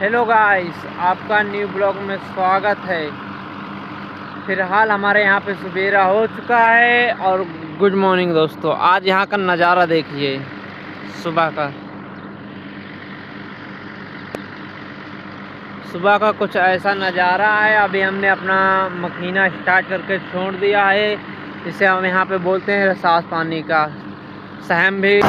Hello guys, आपका new blog में स्वागत है। फिलहाल हमारे यहाँ पे सवेरा हो चुका है और गुड मॉर्निंग दोस्तों। आज यहाँ का नज़ारा देखिए सुबह का कुछ ऐसा नज़ारा है। अभी हमने अपना मखीना स्टार्ट करके छोड़ दिया है, जिसे हम यहाँ पे बोलते हैं रसास पानी का। सहम भी